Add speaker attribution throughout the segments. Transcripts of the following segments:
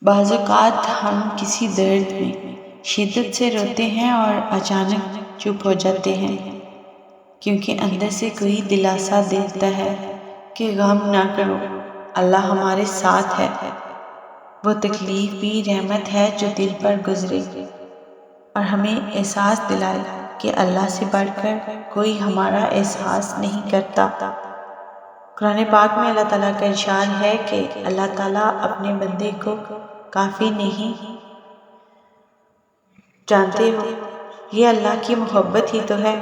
Speaker 1: بعض اوقات ہم کسی درد میں شدت سے روتے ہیں اور اچانک چپ ہو جاتے ہیں، کیونکہ اندر سے کوئی دلاسا دیتا ہے کہ غم نہ کرو، اللہ ہمارے ساتھ ہے۔ وہ تکلیف بھی رحمت ہے جو دل پر گزرے اور ہمیں احساس دلائے کہ اللہ سے بڑھ کر کوئی ہمارا احساس نہیں کرتا۔ قرآن پاک میں اللہ تعالیٰ کا ارشاد ہے کہ اللہ تعالیٰ اپنے بندے کو کافی نہیں جانتے ہو، یہ اللہ کی محبت ہی تو ہے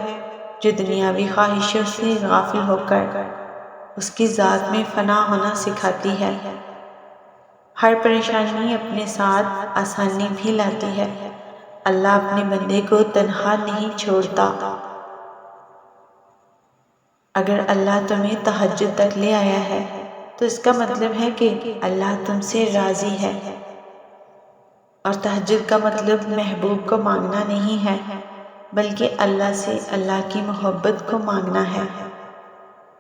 Speaker 1: جو دنیاوی خواہشوں سے غافل ہو کر اس کی ذات میں فنا ہونا سکھاتی ہے۔ ہر پریشانی اپنے ساتھ آسانی بھی لاتی ہے۔ اللہ اپنے بندے کو تنہا نہیں چھوڑتا۔ اگر اللہ تمہیں تہجد تک لے آیا ہے تو اس کا مطلب ہے کہ اللہ تم سے راضی ہے، اور تہجد کا مطلب محبوب کو مانگنا نہیں ہے بلکہ اللہ سے اللہ کی محبت کو مانگنا ہے۔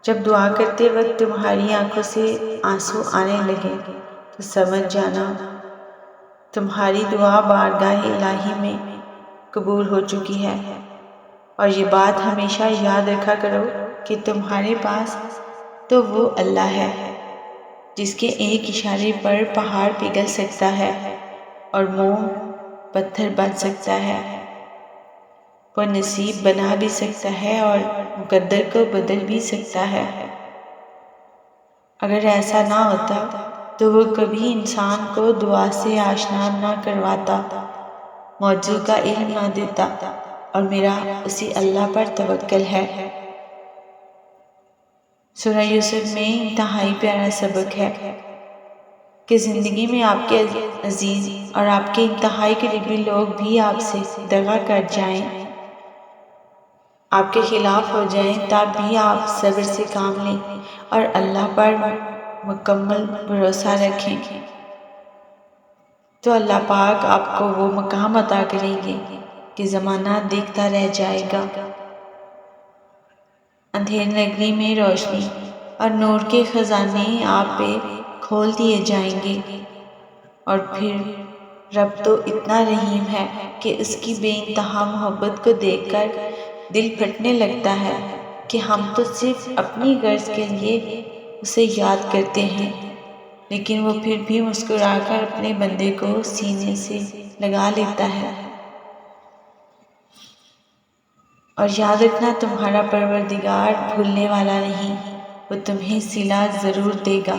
Speaker 1: جب دعا کرتے وقت تمہاری آنکھوں سے آنسو آنے لگے تو سمجھ جانا تمہاری دعا بارگاہ الہی میں قبول ہو چکی ہے، اور یہ بات ہمیشہ یاد رکھا کرو کہ تمہارے پاس تو وہ اللہ ہے جس کے ایک اشارے پر پہاڑ پگھل سکتا ہے اور موم پتھر بن سکتا ہے۔ وہ نصیب بنا بھی سکتا ہے اور مقدر کو بدل بھی سکتا ہے۔ اگر ایسا نہ ہوتا تو وہ کبھی انسان کو دعا سے آشنا نہ کرواتا، موضوع کا علم نہ دیتا، اور میرا اسی اللہ پر توکل ہے۔ سورہ یوسف میں انتہائی پیارا سبق ہے کہ زندگی میں آپ کے عزیز اور آپ کے انتہائی قریبی لوگ بھی آپ سے دغا کر جائیں، آپ کے خلاف ہو جائیں، تب بھی آپ صبر سے کام لیں اور اللہ پر مکمل بھروسہ رکھیں، تو اللہ پاک آپ کو وہ مقام عطا کریں گے کہ زمانہ دیکھتا رہ جائے گا۔ اندھیر نگری میں روشنی اور نور کے خزانے آپ پہ کھول دیے جائیں گے، اور پھر رب تو اتنا رحیم ہے کہ اس کی بے انتہا محبت کو دیکھ کر دل پھٹنے لگتا ہے کہ ہم تو صرف اپنی غرض کے لیے اسے یاد کرتے ہیں، لیکن وہ پھر بھی مسکرا کر اپنے بندے کو سینے سے لگا لیتا ہے۔ اور یاد رکھنا تمہارا پروردگار بھولنے والا نہیں، وہ تمہیں صلہ ضرور دے گا۔